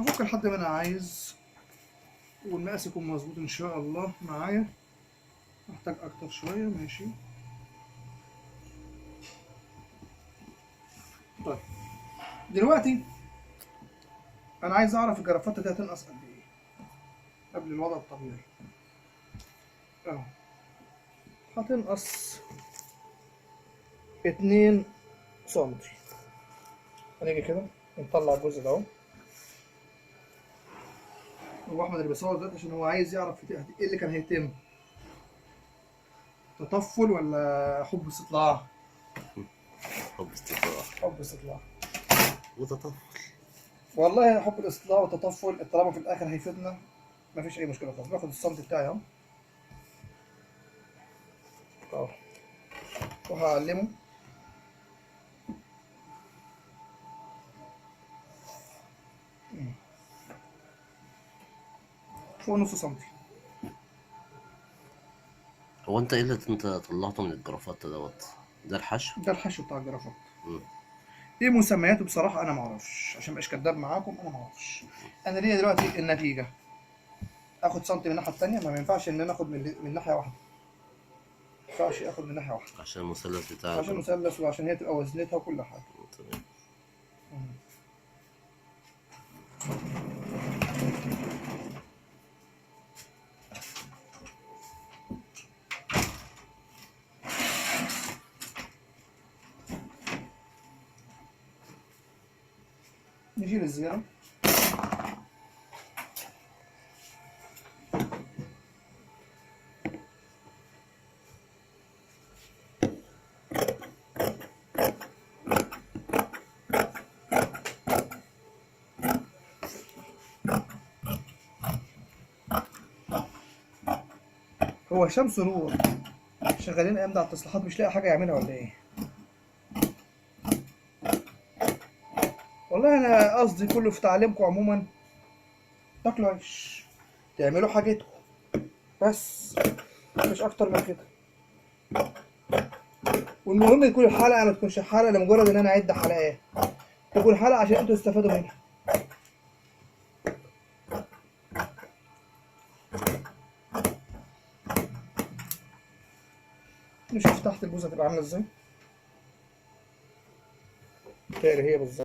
هفك لحد ما انا عايز، والمقاس يكون مظبوط ان شاء الله معايا. محتاج اكتر شويه، ماشي. طيب دلوقتي انا عايز اعرف الجرافته دي هتنقص قد ايه قبل الوضع الطبيعي. اهو هتنقص 2 سنتي. هنيجي كده نطلع الجزء ده اهو. هو احمد اللي بيصور دلوقتي عشان هو عايز يعرف ايه اللي كان هيتم، تطفل ولا حب استطلاع؟ حب استطلاع. حب استطلاع وتطفل. والله حب الاستطلاع والتطفل طالما في الاخر هيفيدنا مفيش اي مشكله خالص. باخد السنتي بتاعي اهو اهو وهعلمه فوق نص سنتي. هو انت ايه اللي انت طلعته من الجرافات دوت؟ ده الحشو؟ ده الحشو بتاع الجرافات. مم. ايه مسمياته بصراحه انا ما اعرفش، عشان مبقاش كداب معاكم انا ما اعرفش. انا ليا دلوقتي النتيجه اخد سنتي من الناحيه الثانيه، ما ينفعش ان انا اخد من ناحيه واحده، ما ينفعش اخد من ناحيه واحده عشان المثلث بتاعك. عشان مثلث وعشان هي تبقى وزنتها وكل حاجه. تمام. نشيل الزياده. هو هشام سرور شغالين ايام ده على التصليحات مش لاقي حاجه يعملها ولا ايه؟ والله انا قصدي كله في تعليمكم عموما، تاكلوا عيش تعملوا حاجتكم بس، مش اكتر من كده. والمهم تكون الحلقه ما تكونش حلقه لمجرد ان انا اعد حلقات، تكون حلقه عشان انتوا تستفادوا منها. نشوف تحت البوزه هتبقى عامله ازاي. تقري هي بالظبط.